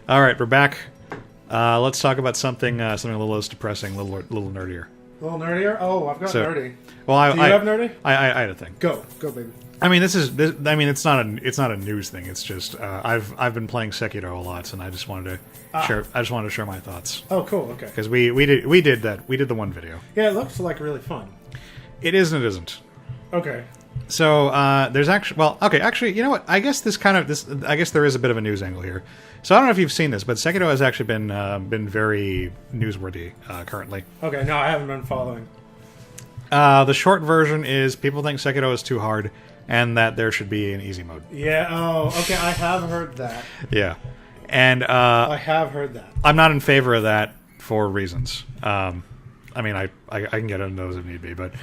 All right, we're back. Let's talk about something a little less depressing, a little nerdier. A little nerdier? Oh, I've got nerdy. Well, Do you have nerdy? I had a thing. Go, baby. I mean, it's not a news thing. It's just I've been playing Sekiro a lot, and I just wanted to share my thoughts. Oh, cool. Okay. Because we did the one video. Yeah, it looks like really fun. It is and it isn't. Okay. So there's actually, you know what? I guess there is a bit of a news angle here. So I don't know if you've seen this, but Sekiro has actually been very newsworthy currently. Okay, no, I haven't been following. The short version is people think Sekiro is too hard, and that there should be an easy mode. Yeah. Oh, okay. I have heard that. Yeah, and I have heard that. I'm not in favor of that for reasons. I mean, I can get into those if need be, but.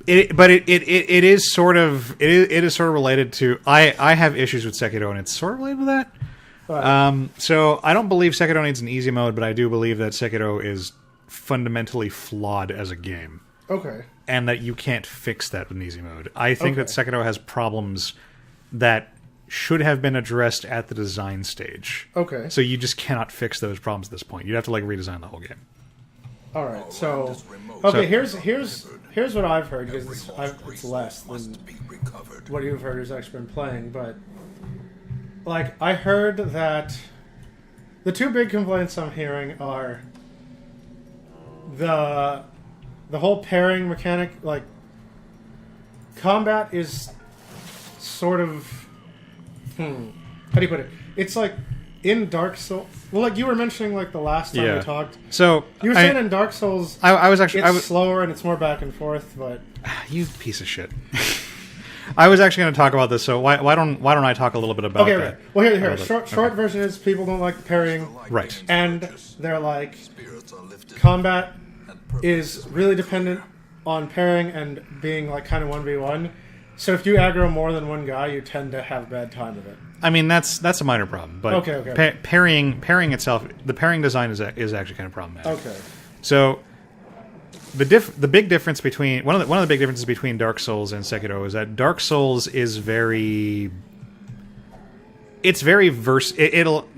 It is sort of related to I have issues with Sekiro, and it's sort of related to that. Right. So I don't believe Sekiro needs an easy mode, but I do believe that Sekiro is fundamentally flawed as a game. Okay. And that you can't fix that with an easy mode. I think that Sekiro has problems that should have been addressed at the design stage. Okay. So you just cannot fix those problems at this point. You'd have to redesign the whole game. All right. So here's what I've heard, because it's less than what you've heard, who's actually been playing. But I heard that the two big complaints I'm hearing are the whole pairing mechanic. Combat is sort of how do you put it? It's like in Dark Souls. Well, you were mentioning the last time we talked. So you were saying in Dark Souls, I was slower and it's more back and forth. But you piece of shit. I was actually going to talk about this. So why don't I talk a little bit about that? Okay. Well, here. Short version is people don't like the parrying. Right. And they're like, combat is really dependent on parrying and being kind of 1v1. So if you aggro more than one guy, you tend to have a bad time of it. I mean, that's a minor problem, but okay. Parrying itself, the parrying design is actually kind of problematic. Okay. So the big difference between one of the big differences between Dark Souls and Sekiro is that Dark Souls is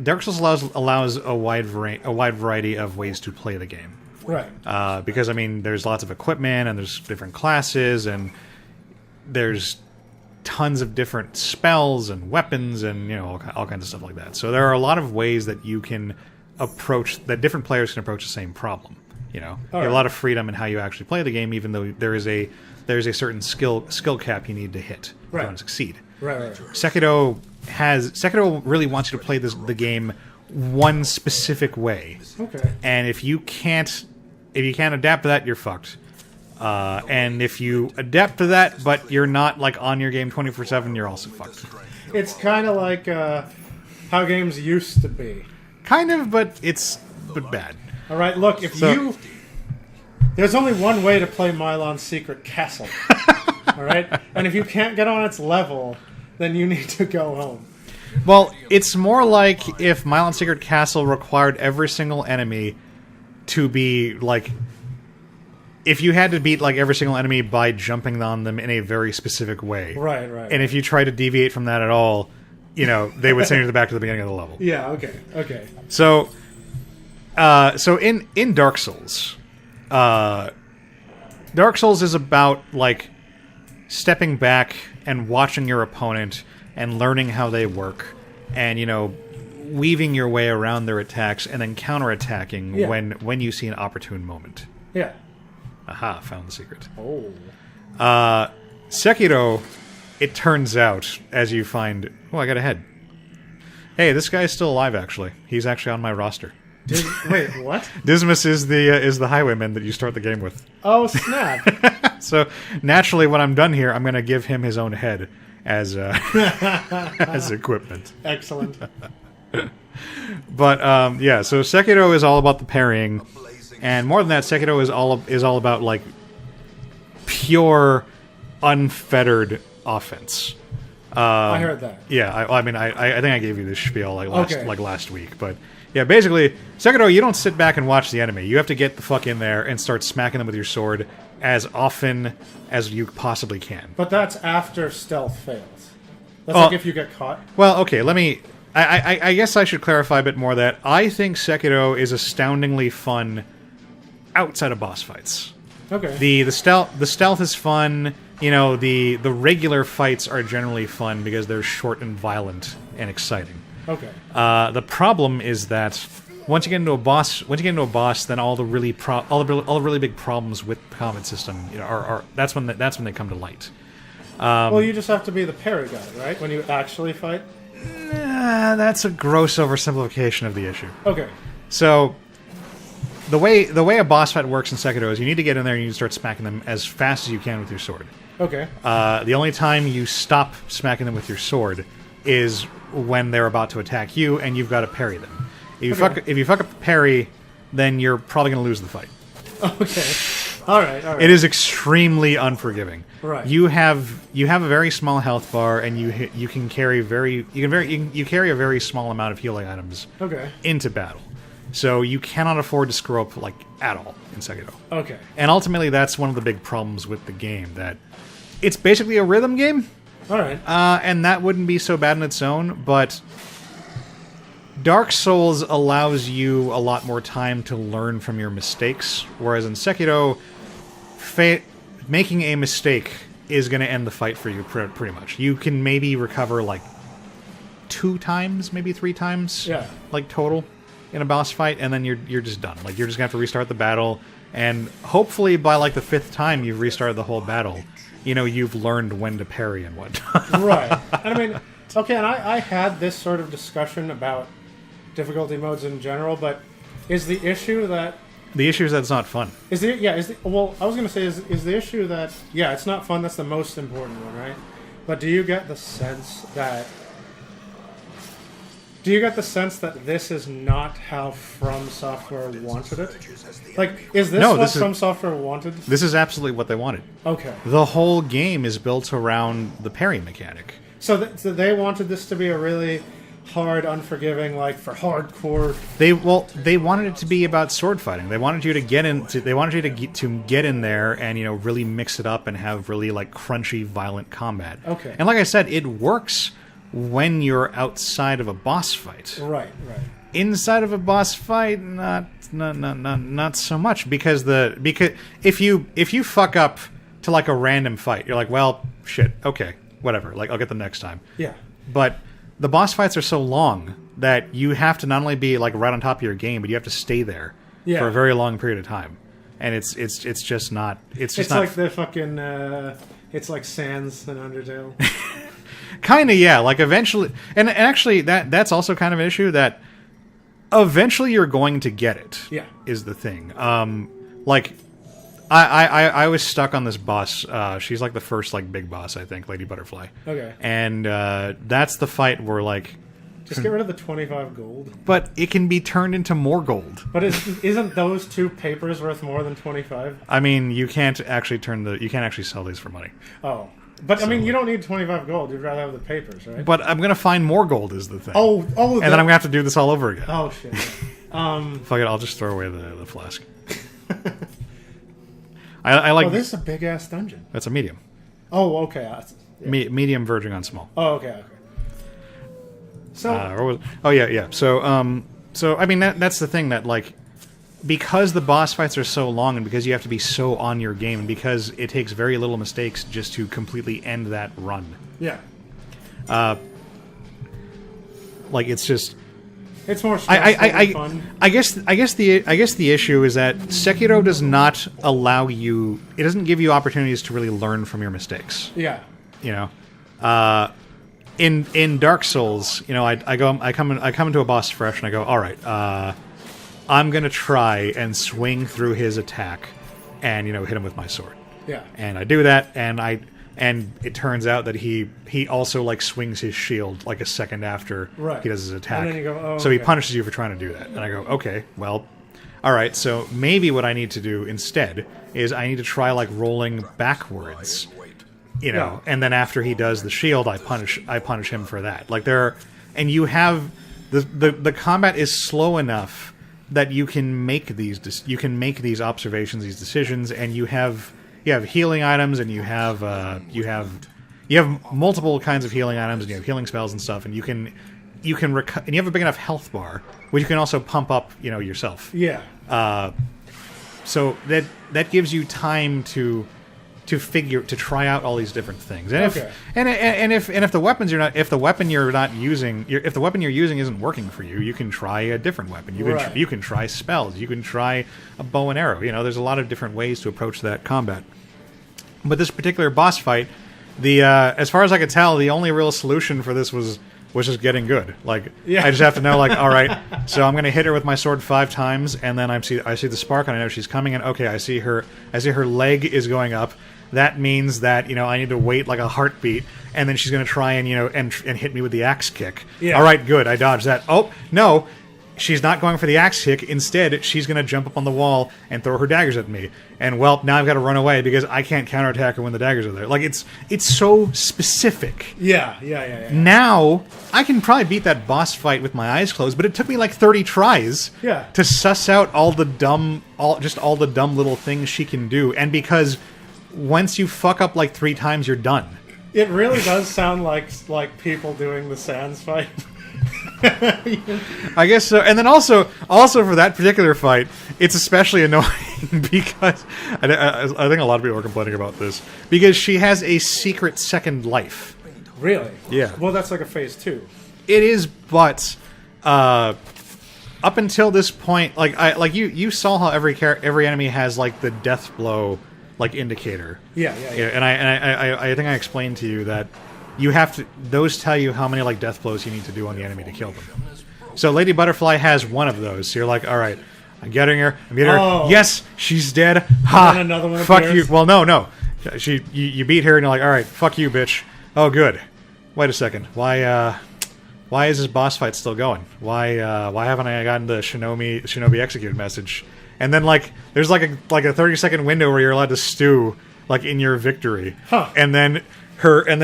Dark Souls allows a wide variety of ways to play the game. Right. Because there's lots of equipment and there's different classes and there's tons of different spells and weapons and all kinds of stuff like that. So there are a lot of ways that different players can approach the same problem. You have a lot of freedom in how you actually play the game, even though there's a certain skill cap you need to hit if you want to succeed. Right. Sekiro really wants you to play the game one specific way. Okay. And if you can't adapt to that, you're fucked. And if you adapt to that, but you're not on your game 24/7, you're also fucked. It's kind of like how games used to be. Kind of, but bad. All right, look, there's only one way to play Milon's Secret Castle. All right, and if you can't get on its level, then you need to go home. Well, it's more like if Milon's Secret Castle required every single enemy to be if you had to beat every single enemy by jumping on them in a very specific way. Right. And if you try to deviate from that at all, they would send you back to the beginning of the level. Yeah, okay. So in Dark Souls, Dark Souls is about stepping back and watching your opponent and learning how they work and weaving your way around their attacks and then counterattacking when you see an opportune moment. Yeah. Aha, found the secret. Oh. Sekiro, it turns out, as you find... Oh, I got a head. Hey, this guy's still alive, actually. He's actually on my roster. Wait, what? Dismas is the highwayman that you start the game with. Oh, snap. So, naturally, when I'm done here, I'm going to give him his own head as as equipment. Excellent. But, so Sekiro is all about the parrying... And more than that, Sekiro is all about pure, unfettered offense. I heard that. Yeah, I think I gave you this spiel last week, but yeah, basically, Sekiro, you don't sit back and watch the enemy. You have to get the fuck in there and start smacking them with your sword as often as you possibly can. But that's after stealth fails. That's if you get caught. Well, okay, let me I guess I should clarify a bit more that I think Sekiro is astoundingly fun outside of boss fights. Okay. The stealth is fun. You know, the regular fights are generally fun because they're short and violent and exciting. Okay. The problem is that once you get into a boss, then all the really big problems with the combat system, you know, are that's when they come to light. Well, you just have to be the parry guy, right? When you actually fight. That's a gross oversimplification of the issue. Okay. So, the way a boss fight works in Sekiro is you need to get in there and you need to start smacking them as fast as you can with your sword. Okay. The only time you stop smacking them with your sword is when they're about to attack you, and you've got to parry them. If you fuck up the parry, then you're probably going to lose the fight. Okay. All right. It is extremely unforgiving. Right. You have a very small health bar, and you can carry you carry a very small amount of healing items. Okay. Into battle. So you cannot afford to screw up like at all in Sekiro. Okay. And ultimately, that's one of the big problems with the game. That it's basically a rhythm game. All right. And that wouldn't be so bad in its own, but Dark Souls allows you a lot more time to learn from your mistakes, whereas in Sekiro, making a mistake is going to end the fight for you pretty much. You can maybe recover like 2 times, maybe 3 times, like total in a boss fight, and then you're just done. Like you're just going to have to restart the battle, and hopefully by like the 5th time you've restarted the whole battle, you know, you've learned when to parry and whatnot. Right. And I mean, okay, and I had this sort of discussion about difficulty modes in general, but is the issue that... The issue is that it's not fun. Well, I was going to say, is the issue that... Yeah, it's not fun, that's the most important one, right? But do you get the sense that... this is not how From Software wanted it? Like, is this what From Software wanted? This is absolutely what they wanted. Okay. The whole game is built around the parry mechanic. So they wanted this to be a really hard, unforgiving, like for hardcore. They wanted it to be about sword fighting. They wanted you to get in. They wanted you to get in there and, you know, really mix it up and have really like crunchy, violent combat. Okay. And like I said, it works when you're outside of a boss fight. Right. Inside of a boss fight, not so much, because if you fuck up to like a random fight, you're like, well, shit, okay, whatever, like I'll get them next time. Yeah. But the boss fights are so long that you have to not only be like right on top of your game, but you have to stay there for a very long period of time, and it's just not. It's not like the fucking. It's like Sans and Undertale. Kind of, yeah. Like eventually, and actually, that's also kind of an issue that eventually you're going to get it. Yeah, is the thing. Like I was stuck on this boss. She's like the first like big boss, I think, Lady Butterfly. Okay. And that's the fight where like just get rid of the 25 gold. But it can be turned into more gold. But isn't those 2 papers worth more than 25? I mean, you can't actually sell these for money. Oh. But, I mean, you don't need 25 gold. You'd rather have the papers, right? But I'm going to find more gold is the thing. Oh. And then I'm going to have to do this all over again. Oh, shit. Fuck it, I'll just throw away the flask. I like... Oh, this is a big-ass dungeon. That's a medium. Oh, okay. Yeah. Medium verging on small. Oh, okay. So... yeah. So, I mean, that's the thing that, like... Because the boss fights are so long, and because you have to be so on your game, and because it takes very little mistakes just to completely end that run. Yeah. Like it's just. It's more stressful than fun. I guess the issue is that Sekiro does not allow you. It doesn't give you opportunities to really learn from your mistakes. Yeah. You know. In Dark Souls, you know, I come into a boss fresh, and I go, all right. I'm going to try and swing through his attack and, you know, hit him with my sword. Yeah. And I do that, and it turns out that he also, like, swings his shield, like, a second after he does his attack. And then you go, oh, so he punishes you for trying to do that. And I go, okay, well, all right, so maybe what I need to do instead is I need to try, like, rolling backwards, you know, and then after he does the shield, I punish him for that. Like, and you have... The combat is slow enough that you can make these observations, these decisions, and you have healing items, and you have multiple kinds of healing items, and you have healing spells and stuff, and you can you can and you have a big enough health bar, which you can also pump up, yourself. Yeah. So that gives you time to try out all these different things. And if the weapons if the weapon you're using isn't working for you, you can try a different weapon. You can try spells. You can try a bow and arrow. There's a lot of different ways to approach that combat. But this particular boss fight, as far as I could tell, the only real solution for this was just getting good. I just have to know, all right, so I'm going to hit her with my sword 5 times, and then I see the spark, and I know she's coming, and okay, I see her leg is going up. That means that, I need to wait like a heartbeat, and then she's going to try and, and hit me with the axe kick. Yeah. All right, good, I dodged that. Oh, no, she's not going for the axe kick. Instead, she's going to jump up on the wall and throw her daggers at me. And, well, now I've got to run away because I can't counterattack her when the daggers are there. It's so specific. Yeah. Now, I can probably beat that boss fight with my eyes closed, but it took me 30 tries to suss out all the dumb little things she can do. And because once you fuck up 3 times, you're done. It really does sound like people doing the Sans fight. I guess so. And then also for that particular fight, it's especially annoying because I think a lot of people are complaining about this because she has a secret second life. Really? Yeah. Well, that's like a phase 2. It is, but up until this point, you saw how every enemy has the death blow indicator. Yeah. And I think I explained to you that you have to. Those tell you how many death blows you need to do on the enemy to kill them. So Lady Butterfly has one of those. So you're like, all right, I'm getting her. Oh. Yes, she's dead. Ha! And then another one Fuck appears. you. Well, no. You beat her, and you're like, all right, fuck you, bitch. Oh, good. Wait a second. Why is this boss fight still going? Why haven't I gotten the Shinobi execute message? And then there's a 30-second window where you're allowed to stew in your victory. Huh. And then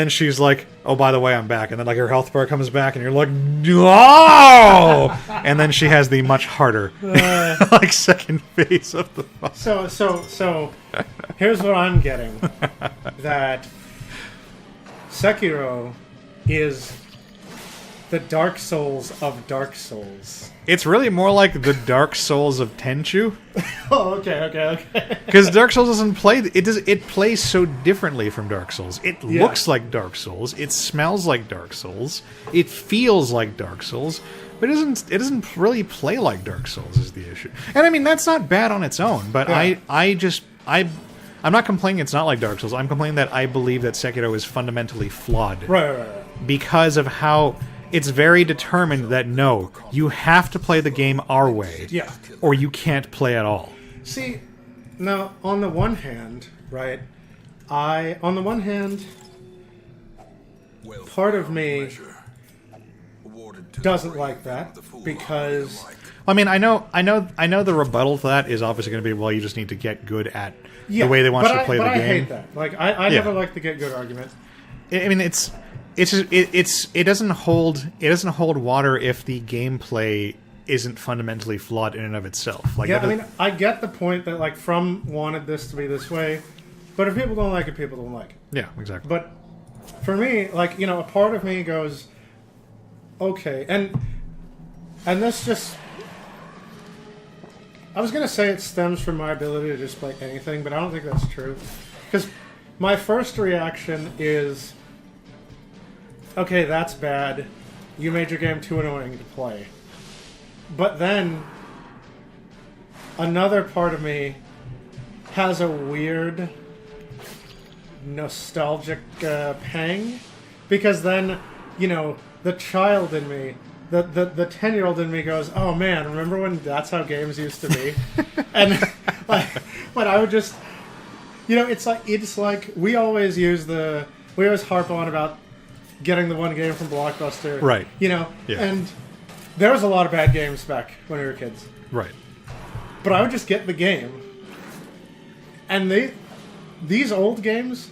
she's like, oh, by the way, I'm back. And then her health bar comes back, and you're like, no! And then she has the much harder second phase of the fight. So here's what I'm getting. That Sekiro is the Dark Souls of Dark Souls. It's really more like the Dark Souls of Tenchu. Oh, okay. Because Dark Souls doesn't play. It plays so differently from Dark Souls. It looks like Dark Souls. It smells like Dark Souls. It feels like Dark Souls. But it doesn't really play like Dark Souls is the issue. And I mean that's not bad on its own. But yeah. I'm not complaining it's not like Dark Souls. I'm complaining that I believe that Sekiro is fundamentally flawed. Right. Because of how it's very determined that no, you have to play the game our way. Yeah. Or you can't play at all. See, now on the one hand, right, part of me doesn't like that because I mean, I know the rebuttal to that is obviously going to be, well, you just need to get good at the way they want you to play the game. I hate that. I never like the get good argument. I mean, it doesn't hold water if the gameplay isn't fundamentally flawed in and of itself. I mean, I get the point that From wanted this to be this way, but if people don't like it, people don't like it. Yeah, exactly. But for me, a part of me goes, okay, and this just, I was gonna say it stems from my ability to just play anything, but I don't think that's true, because my first reaction is, okay, that's bad. You made your game too annoying to play. But then, another part of me has a weird nostalgic pang. Because then, the child in me, the 10-year-old in me goes, oh man, remember when that's how games used to be? And when I would just, it's like we always harp on about getting the one game from Blockbuster. Right. Yeah. And there was a lot of bad games back when we were kids. Right. But I would just get the game. And these old games,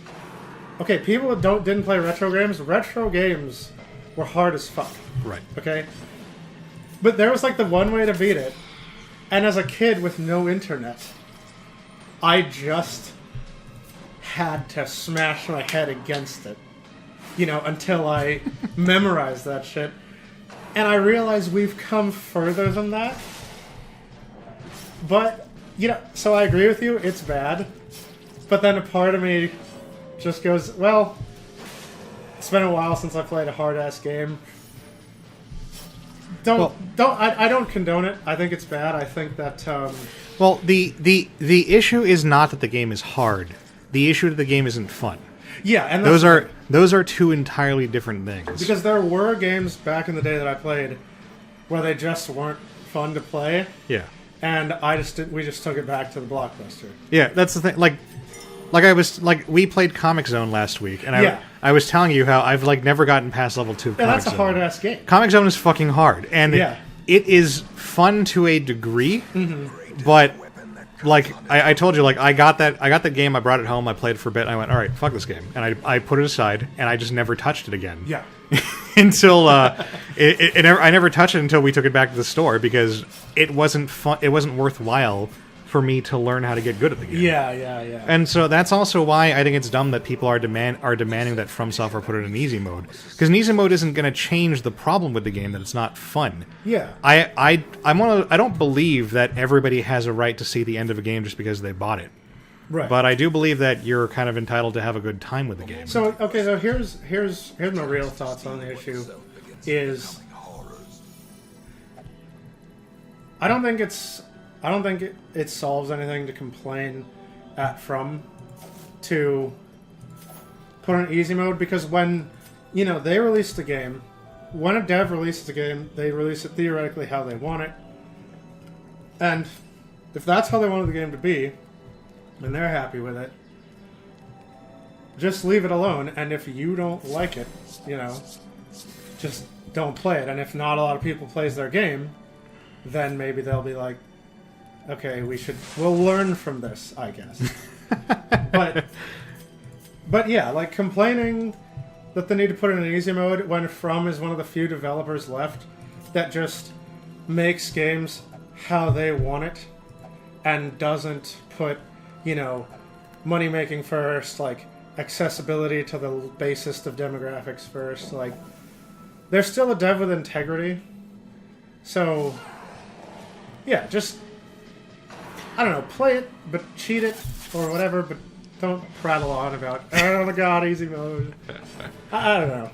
okay, people that didn't play retro games were hard as fuck. Right. Okay? But there was the one way to beat it. And as a kid with no internet, I just had to smash my head against it. Until I memorized that shit. And I realize we've come further than that. But, so I agree with you, it's bad. But then a part of me just goes, well, it's been a while since I played a hard-ass game. I don't condone it. I think it's bad. I think that... Well, the issue is not that the game is hard. The issue that the game isn't fun. Yeah, and those are two entirely different things. Because there were games back in the day that I played where they just weren't fun to play. Yeah. And we just took it back to the Blockbuster. Yeah, that's the thing. We played Comic Zone last week, and I was telling you how I've never gotten past level 2 of Comic Zone. That's a hard ass game. Comic Zone is fucking hard, and it is fun to a degree, but I told you, I got that game, I brought it home, I played it for a bit, and I went, all right, fuck this game, and I put it aside, and I just never touched it again. Yeah. Until I never touched it until we took it back to the store because it wasn't fun. It wasn't worthwhile for me to learn how to get good at the game. Yeah. And so that's also why I think it's dumb that people are demanding that From Software put it in easy mode, because easy mode isn't going to change the problem with the game that it's not fun. Yeah. I don't believe that everybody has a right to see the end of a game just because they bought it. Right. But I do believe that you're kind of entitled to have a good time with the game. So here's my real thoughts on the issue is I don't think it solves anything to complain at From to put on easy mode, because when they released a game, when a dev releases a game, they release it theoretically how they want it. And if that's how they wanted the game to be, and they're happy with it, just leave it alone. And if you don't like it, just don't play it. And if not a lot of people plays their game, then maybe they'll be like, okay, we'll learn from this, I guess. but yeah, complaining that they need to put it in easy mode when From is one of the few developers left that just makes games how they want it and doesn't put money making first, accessibility to the basest of demographics first. They're still a dev with integrity. So, yeah, just, I don't know, play it, but cheat it, or whatever, but don't prattle on about, oh my god, easy mode. I don't know.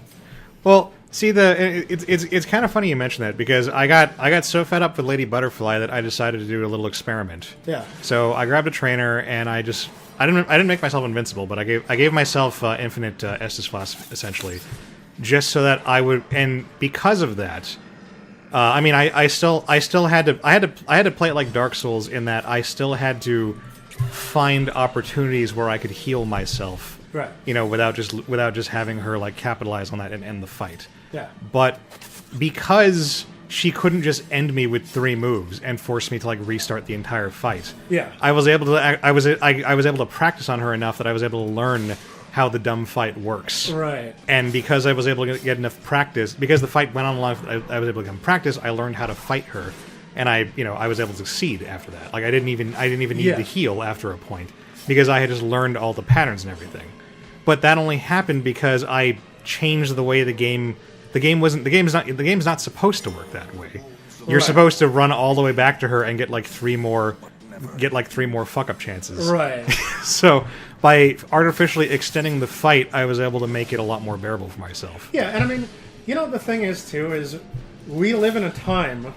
Well, see, it's kind of funny you mention that, because I got so fed up with Lady Butterfly that I decided to do a little experiment. Yeah. So I grabbed a trainer and I didn't make myself invincible, but I gave myself infinite Estus Flask essentially, just so that I would, and because of that, I still had to play it like Dark Souls in that I still had to find opportunities where I could heal myself. Right. Without just having her capitalize on that and end the fight. Yeah. But because she couldn't just end me with 3 moves and force me to restart the entire fight. Yeah. I was able to practice on her enough that I was able to learn how the dumb fight works. Right. And because I was able to get enough practice, because the fight went on long, I was able to get practice. I learned how to fight her, and I was able to succeed after that. I didn't even need to heal after a point because I had just learned all the patterns and everything. But that only happened because I changed the way the game's not supposed to work that way. You're supposed to run all the way back to her and get 3 more fuck up chances. Right. So by artificially extending the fight, I was able to make it a lot more bearable for myself. Yeah, and the thing is too is we live in a time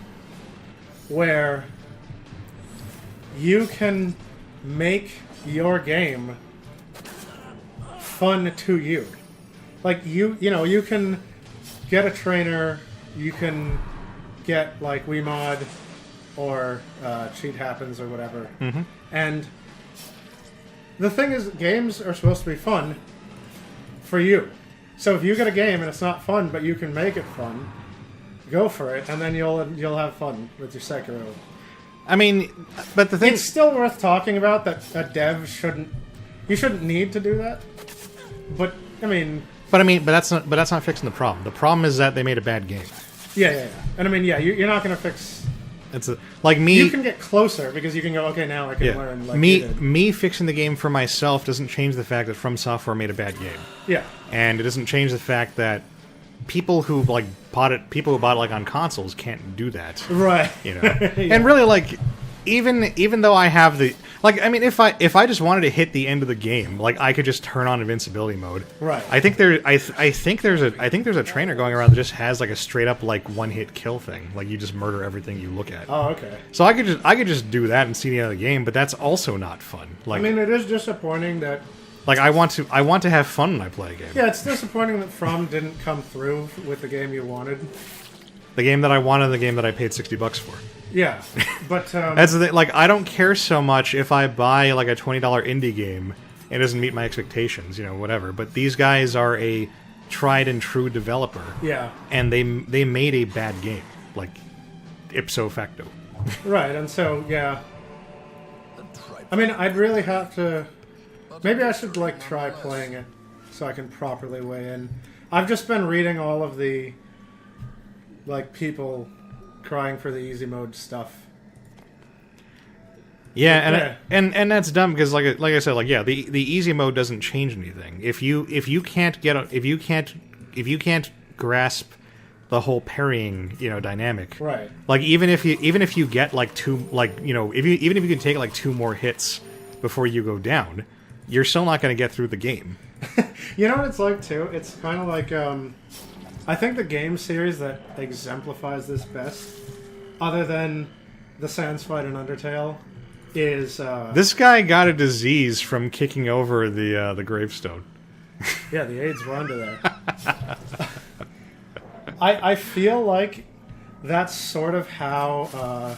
where you can make your game fun to you. You can get a trainer, you can get Wiimod or Cheat Happens or whatever. Mm-hmm. And the thing is, games are supposed to be fun for you. So if you get a game and it's not fun, but you can make it fun, go for it, and then you'll have fun with your Sekiro. But the thing, it's still worth talking about that a dev shouldn't need to do that. But that's not fixing the problem. The problem is that they made a bad game. Yeah. And you're not going to fix. It's me. You can get closer because you can go. Okay, now I can learn. Me fixing the game for myself doesn't change the fact that From Software made a bad game. Yeah. And it doesn't change the fact that people who like people who bought it like on consoles can't do that, Right. you know. And really, like, even though I have the like, I mean, if I just wanted to hit the end of the game, like, I could just turn on invincibility mode. Right. I think there's a trainer going around that just has like a straight up like one hit kill thing, like you just murder everything you look at. Oh, okay. So I could just do that and see the end of the game, but that's also not fun. Like, I mean, it is disappointing that. like I want to have fun when I play a game. Yeah, it's disappointing that From didn't come through with the game you wanted. The game that I wanted, the game that I paid $60 for. Yeah, but That's the thing. Like, I don't care so much if I buy like a $20 indie game and it doesn't meet my expectations, you know, whatever. But these guys are a tried and true developer, yeah, and they made a bad game, like ipso facto. right. And so yeah, I mean, I'd really have to. Maybe I should like try playing it so I can properly weigh in. I've just been reading all of the like people crying for the easy mode stuff. Yeah, and that's dumb because like I said, like, yeah, the easy mode doesn't change anything. If you can't grasp the whole parrying, you know, dynamic, Right. like even if you get like two, like, you know, even if you can take like two more hits before you go down, you're still not going to get through the game. You know what it's like too? It's kind of like I think the game series that exemplifies this best, other than the Sans fight and Undertale, is This guy got a disease from kicking over the gravestone. yeah, the AIDS were under there. I feel like that's sort of how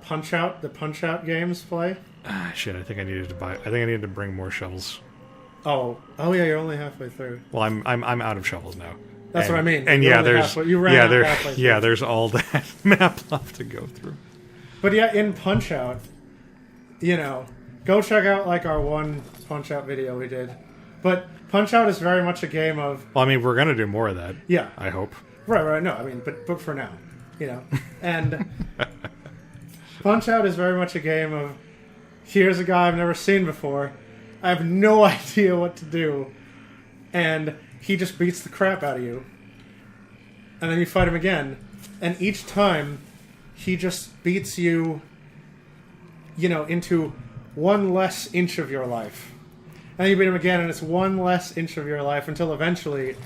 Punch Out, the Punch Out games play. Ah, shit! I think I needed to bring more shovels. Oh yeah, you're only halfway through. Well, I'm out of shovels now. That's what I mean. And You're yeah, only there's halfway- you ran out halfway through. there's all that map left to go through. But yeah, in Punch Out, you know, go check out like our one Punch Out video we did. But Punch Out is very much a game of Well, I mean, we're gonna do more of that. yeah, I hope. right. No, I mean, but for now, you know, and Punch Out is very much a game of here's a guy I've never seen before. I have no idea what to do, and he just beats the crap out of you. And then you fight him again, and each time he just beats you, you know, into one less inch of your life. And then you beat him again, and it's one less inch of your life until eventually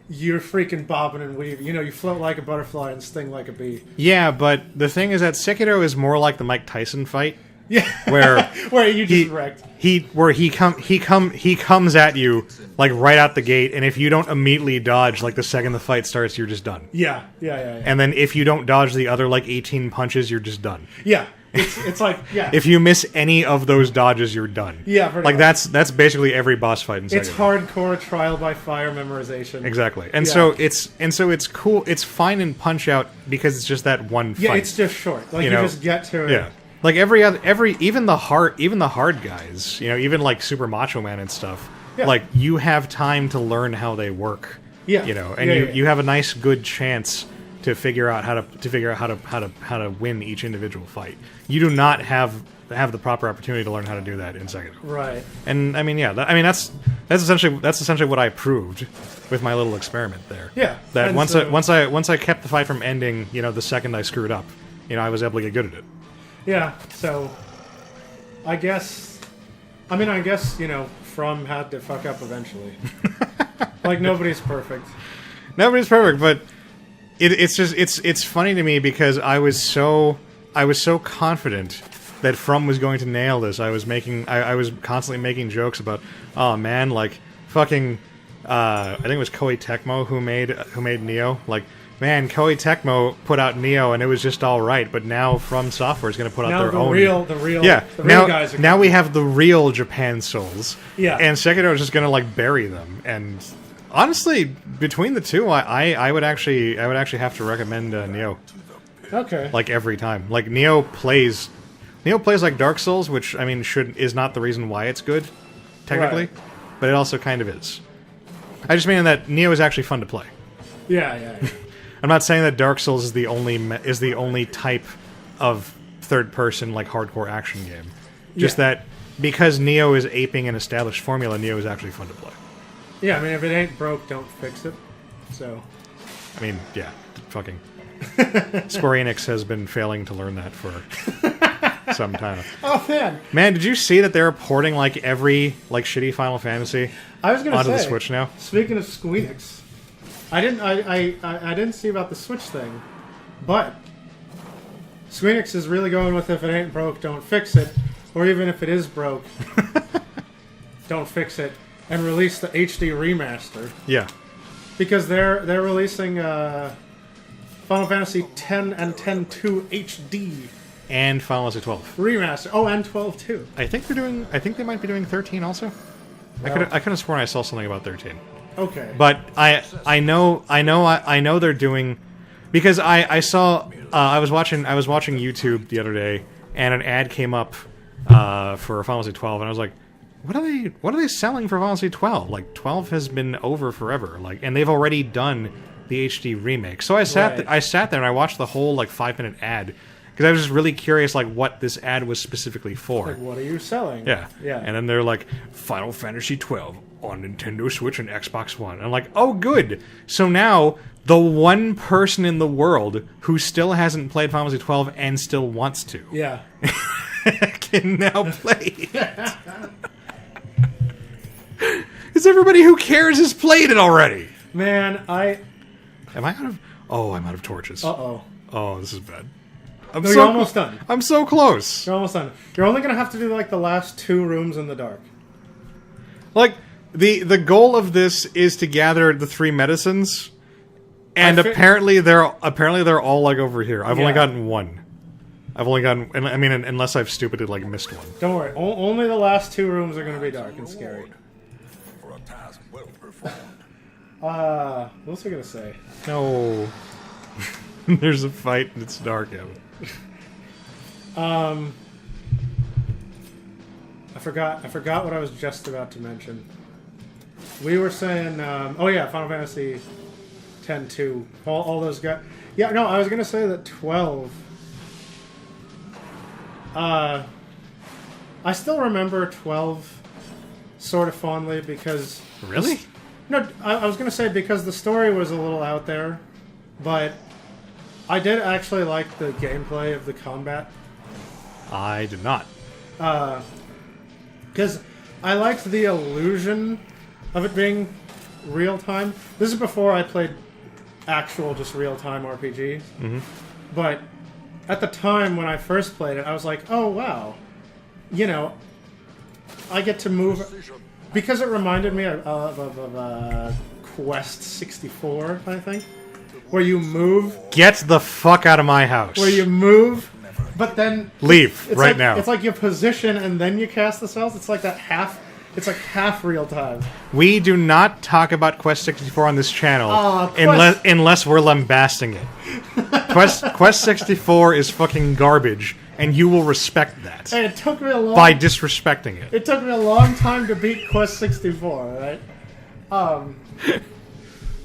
you're freaking bobbing and weaving. You know, you float like a butterfly and sting like a bee. Yeah, but the thing is that Sekiro is more like the Mike Tyson fight, Yeah, where you just wrecked. he comes at you like right out the gate, and if you don't immediately dodge, like the second the fight starts, you're just done. Yeah. And then if you don't dodge the other like 18 punches, you're just done. Yeah, it's like yeah. If you miss any of those dodges, you're done. Yeah, pretty like much. that's basically every boss fight in Sekiro. It's hardcore trial by fire memorization. Exactly. And Yeah. so it's cool. It's fine in Punch Out because it's just that one fight. Yeah, it's just short. Like you know? just get to it. Yeah. Like even the hard guys, you know, even like Super Macho Man and stuff. Yeah. Like you have time to learn how they work. Yeah. You know, and Yeah, you, yeah. you have a nice good chance to figure out how to win each individual fight. You do not have the proper opportunity to learn how to do that in Sekiro. Right. And I mean, yeah, that's essentially what I proved with my little experiment there. Yeah. That And once so- I kept the fight from ending, you know, the second I screwed up, you know, I was able to get good at it. Yeah. So, I guess, you know, From had to fuck up eventually. Like nobody's perfect. Nobody's perfect, but it's funny to me because I was so confident that From was going to nail this. I was constantly making jokes about, oh man, like fucking I think it was Koei Tecmo who made Neo. Like, man, Koei Tecmo put out Neo and it was just all right, but now From Software is going to put out Now their the own. real guys are now we have the real Japan Souls. Yeah. And Sekiro is just going to like bury them. And honestly, between the two, I would actually have to recommend Neo. Okay. Like every time. Like Neo plays like Dark Souls, which I mean is not the reason why it's good, technically, Right. but it also kind of is. I just mean that Neo is actually fun to play. Yeah. I'm not saying that Dark Souls is the only type of third person like hardcore action game. Just Yeah. that because Neo is aping an established formula, Neo is actually fun to play. Yeah, I mean, if it ain't broke, don't fix it. So, I mean, yeah, fucking Square Enix has been failing to learn that for some time. oh Man, did you see that they're porting like every like shitty Final Fantasy I was gonna onto say, the Switch now? Speaking of Squeenix, I didn't see about the Switch thing, but Squeenix is really going with if it ain't broke, don't fix it, or even if it is broke, don't fix it, and release the HD remaster. Yeah. Because they're releasing Final Fantasy X and X-2 HD And Final Fantasy 12. remaster. Oh, and 12 too. I think they might be doing 13 also. Well, I could have sworn I saw something about 13. Okay. But I know they're doing, because I saw I was watching YouTube the other day and an ad came up for Final Fantasy 12 and I was like, what are they selling for Final Fantasy 12? Like 12 has been over forever. Like, and they've already done the HD remake. So I sat there and I watched the whole like 5-minute ad because I was just really curious like what this ad was specifically for. Like, what are you selling? Yeah. Yeah. And then they're like, Final Fantasy 12 on Nintendo Switch and Xbox One. And I'm like, oh, good. So now, the one person in the world who still hasn't played Final Fantasy 12 and still wants to Yeah. can now play it. Because everybody who cares has played it already. Man, Am I out of... Oh, I'm out of torches. Uh-oh. Oh, this is bad. No, you're almost done. I'm so close. You're almost done. You're only going to have to do, like, the last 2 rooms in the dark. Like, the goal of this is to gather the 3 medicines, and apparently they're all, like, over here. I've only gotten 1. I've only gotten... I mean, unless I've stupidly, like, missed one. Don't worry. Only the last 2 rooms are going to be dark and scary. What was I going to say? No. There's a fight and it's dark out. I forgot what I was just about to mention. We were saying, oh yeah, Final Fantasy X-2, all those guys. Yeah, no, I was gonna say that 12. I still remember 12 sort of fondly because. Really? No, I was gonna say because the story was a little out there, but I did actually like the gameplay of the combat. I did not. Because I liked the illusion of it being real-time. This is before I played actual, just real-time RPGs. Mm-hmm. But at the time when I first played it, I was like, oh, wow. You know, I get to move... Because it reminded me of Quest 64, I think. Where you move... Get the fuck out of my house. Where you move... But then leave right now. It's like you position and then you cast the spells. It's like that half. It's like half real time. We do not talk about Quest 64 on this channel unless we're lambasting it. Quest 64 is fucking garbage, and you will respect that. And it took me by disrespecting it. It took me a long time to beat Quest 64, right?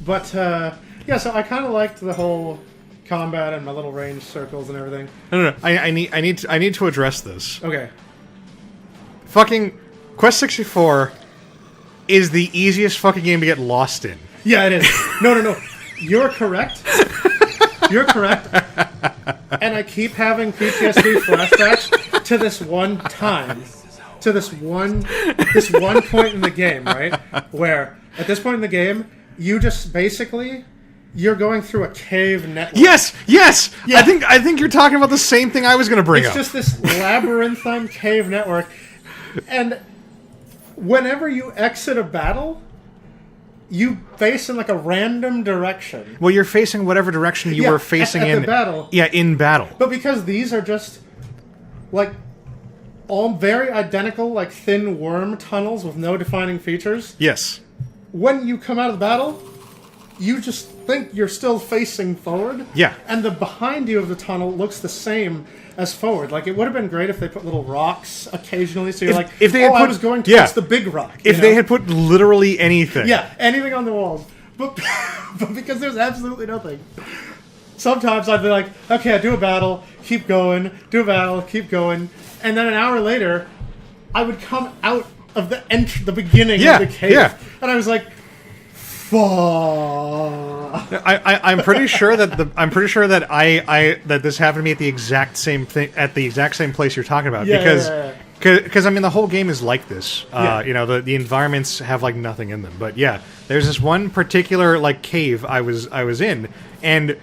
But yeah, so I kind of liked the whole combat and my little range circles and everything. No. I need to address this. Okay. Fucking Quest 64 is the easiest fucking game to get lost in. Yeah, it is. No. You're correct. You're correct. And I keep having PTSD flashbacks to this one time. To this one point in the game, right? Where at this point in the game, you just basically you're going through a cave network. Yes. Yeah. I think you're talking about the same thing I was going to bring up. It's just this labyrinthine cave network, and whenever you exit a battle, you face in like a random direction. Well, you're facing whatever direction you were facing at in the battle. Yeah, in battle. But because these are just like all very identical, like thin worm tunnels with no defining features. Yes. When you come out of the battle, you just think you're still facing forward. Yeah. And the behind you of the tunnel looks the same as forward. Like, it would have been great if they put little rocks occasionally, so you're I was going towards the big rock. If they had put literally anything. Yeah, anything on the walls. But because there's absolutely nothing. Sometimes I'd be like, okay, I do a battle, keep going, do a battle, keep going. And then an hour later, I would come out of the beginning of the cave. Yeah. And I was like, fuck. I'm pretty sure that that this happened to me at the exact same thing at the exact same place you're talking about because I mean the whole game is like this. You know, the environments have like nothing in them, but yeah, there's this one particular like cave I was in, and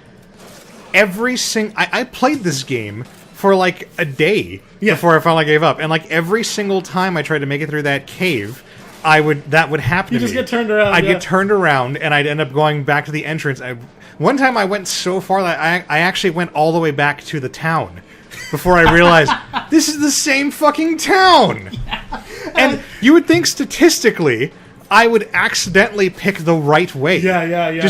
I played this game for like a day before I finally gave up, and like every single time I tried to make it through that cave, that would happen. You to just me. get turned around. I'd get turned around, and I'd end up going back to the entrance. One time I went so far that I actually went all the way back to the town before I realized this is the same fucking town. And you would think statistically I would accidentally pick the right way. Yeah.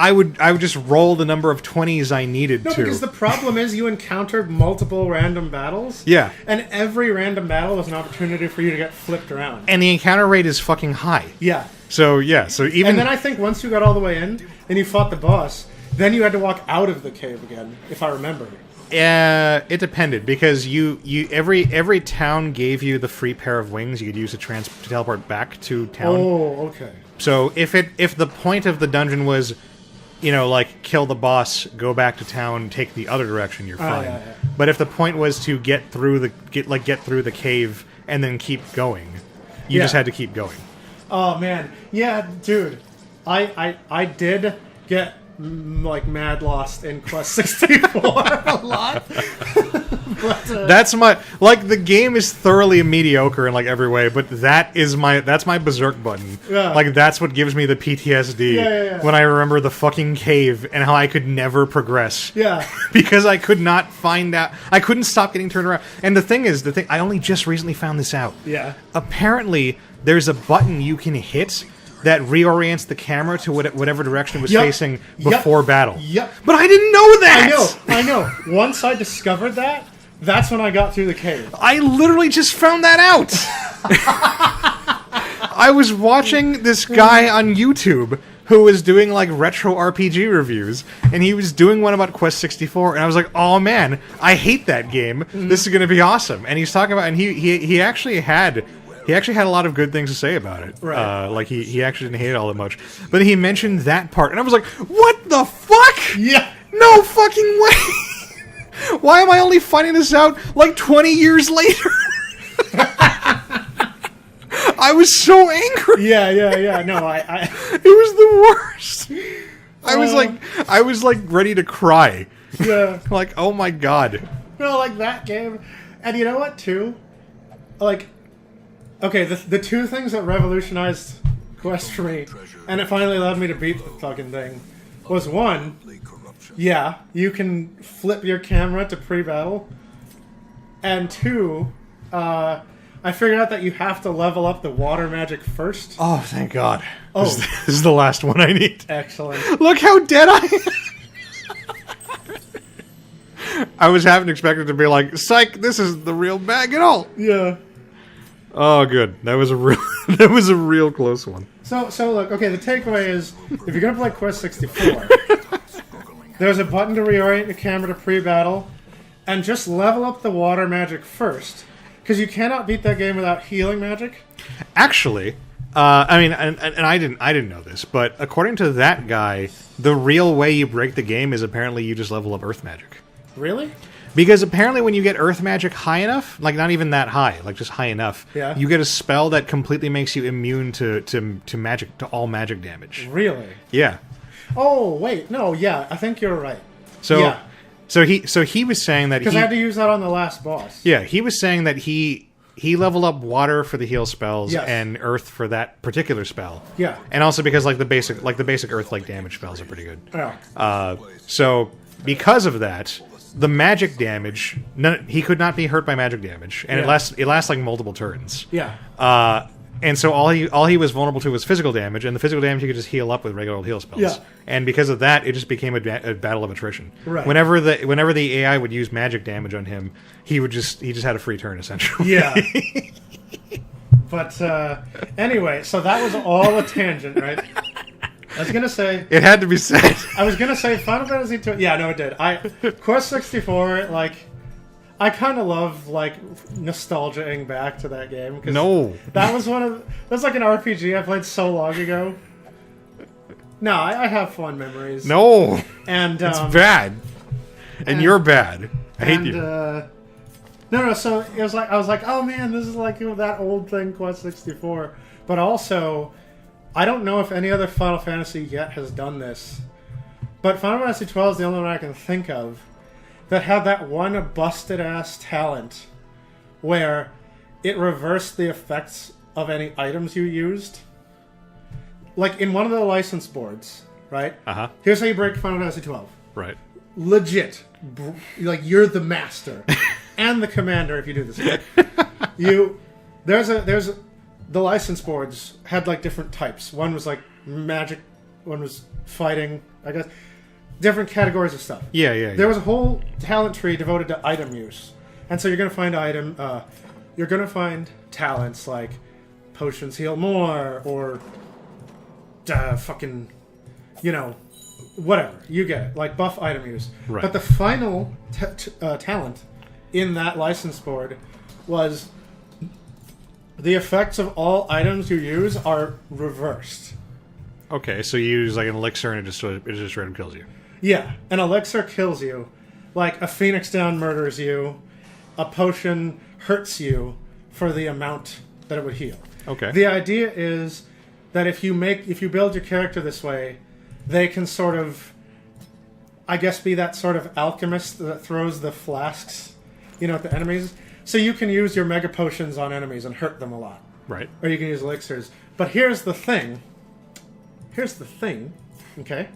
I would just roll the number of 20s I needed to. No, because the problem is you encountered multiple random battles. Yeah. And every random battle was an opportunity for you to get flipped around. And the encounter rate is fucking high. Yeah. So even... And then I think once you got all the way in and you fought the boss, then you had to walk out of the cave again, if I remember. It depended, because every town gave you the free pair of wings you could use to teleport back to town. Oh, okay. So if the point of the dungeon was, you know, like kill the boss, go back to town, take the other direction, you're fine. Yeah. But if the point was to get through the cave and then keep going, you just had to keep going. Oh man, yeah, dude, I did get like mad lost in Quest 64 a lot. But, that's the game is thoroughly mediocre in like every way, but that's my berserk button. Yeah. Like that's what gives me the PTSD when I remember the fucking cave and how I could never progress. Yeah. Because I could not find out. I couldn't stop getting turned around. And the thing I only just recently found this out. Yeah. Apparently there's a button you can hit that reorients the camera to whatever direction it was facing before battle. Yep. But I didn't know that! I know. Once I discovered that, that's when I got through the cave. I literally just found that out! I was watching this guy on YouTube who was doing like retro RPG reviews, and he was doing one about Quest 64, and I was like, oh man, I hate that game. This is going to be awesome. And he's talking about, and he actually had a lot of good things to say about it. Right. Like he actually didn't hate it all that much. But he mentioned that part, and I was like, what the fuck? Yeah. No fucking way! Why am I only finding this out like 20 years later? I was so angry. Yeah. No, It was the worst. I was like ready to cry. Yeah. Like, oh my god. No, like that game. And you know what, too? Like, okay, the two things that revolutionized Quest for me, and it finally allowed me to beat the fucking thing, was one, you can flip your camera to pre-battle, and two, I figured out that you have to level up the water magic first. Oh, thank God. Oh. This is the last one I need. Excellent. Look how dead I am. I was having expected to be like, psych, this is the real bag and all. Yeah. Oh, good. That was a real close one. So look, okay, the takeaway is, if you're going to play Quest 64, there's a button to reorient your camera to pre-battle, and just level up the water magic first. Because you cannot beat that game without healing magic. Actually, I mean, and I didn't know this, but according to that guy, the real way you break the game is apparently you just level up Earth magic. Really? Because apparently when you get Earth magic high enough, like not even that high, like just high enough, you get a spell that completely makes you immune to magic, to all magic damage. Really? Yeah. Oh, wait, no, yeah, I think you're right. So he was saying that because I had to use that on the last boss. Yeah, he was saying that he leveled up water for the heal spells and Earth for that particular spell. Yeah, and also because the basic Earth like damage spells are pretty good. Yeah. So because of that, the magic damage, he could not be hurt by magic damage, and it lasts like multiple turns. Yeah. And so all he was vulnerable to was physical damage, and the physical damage he could just heal up with regular old heal spells. Yeah. And because of that, it just became a battle of attrition. Right. Whenever the AI would use magic damage on him, he just had a free turn essentially. Yeah. But anyway, so that was all a tangent, right? I was gonna say it had to be said. I was gonna say Final Fantasy 2. Yeah, no, it did. Quest 64, like. I kind of love, like, nostalgia-ing back to that game. No. That was like an RPG I played so long ago. No, I have fond memories. No, And it's bad, and you're bad. I hate you. No. So it was like I was like, oh man, this is like that old thing, Quest 64. But also, I don't know if any other Final Fantasy yet has done this. But Final Fantasy 12 is the only one I can think of that had that one busted ass talent where it reversed the effects of any items you used. Like in one of the license boards, right? Here's how you break Final Fantasy 12. Right. Legit. Like, you're the master. And the commander, if you do this. There's the license boards had, like, different types. One was, like, magic. One was fighting, I guess. Different categories of stuff. Yeah. There was a whole talent tree devoted to item use. And so you're going to find talents like potions heal more, or fucking, whatever. You get it. Like buff item use. Right. But the final talent in that license board was the effects of all items you use are reversed. Okay, so you use like an elixir and it just random kills you. Yeah, an elixir kills you. Like a Phoenix Down murders you. A potion hurts you for the amount that it would heal. Okay. The idea is that if you build your character this way, they can sort of, I guess, be that sort of alchemist that throws the flasks, at the enemies. So you can use your mega potions on enemies and hurt them a lot. Right. Or you can use elixirs. But here's the thing, okay?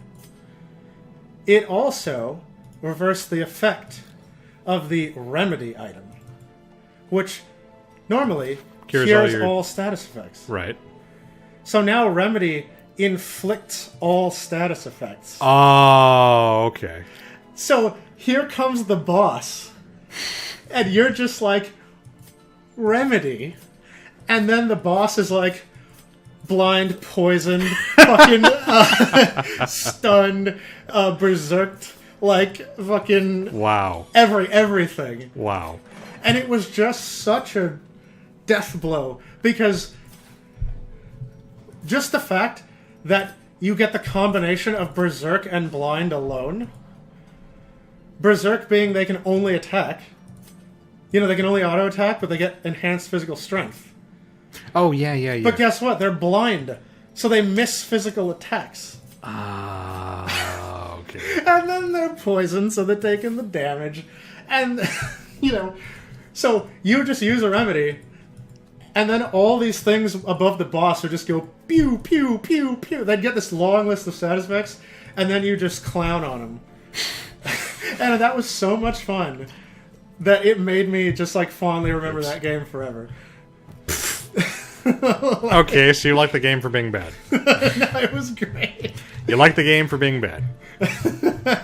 It also reversed the effect of the remedy item, which normally cures all status effects. Right. So now remedy inflicts all status effects. Oh, okay. So here comes the boss, and you're just like, remedy, and then the boss is like, blind, poisoned, fucking stunned, berserked, like fucking wow, everything. Wow. And it was just such a death blow, because just the fact that you get the combination of berserk and blind alone. Berserk being they can only attack. They can only auto attack, but they get enhanced physical strength. Oh, yeah. But guess what? They're blind, so they miss physical attacks. Ah, okay. And then they're poisoned, so they're taking the damage. And, so you just use a remedy, and then all these things above the boss would just go pew, pew, pew, pew. They'd get this long list of status effects, and then you just clown on them. And that was so much fun that it made me just, like, fondly remember that game forever. Okay, so you like the game for being bad. No, it was great. You like the game for being bad.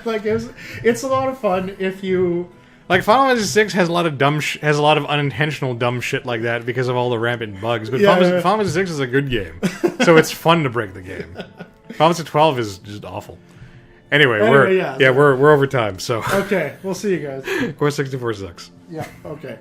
Like, it's a lot of fun if you... Like, Final Fantasy VI has a lot of has a lot of unintentional dumb shit like that because of all the rampant bugs. But Final Fantasy VI is a good game, so it's fun to break the game. Final Fantasy 12 is just awful. Anyway, we're over time. So okay, we'll see you guys. Core 64 sucks. Yeah. Okay.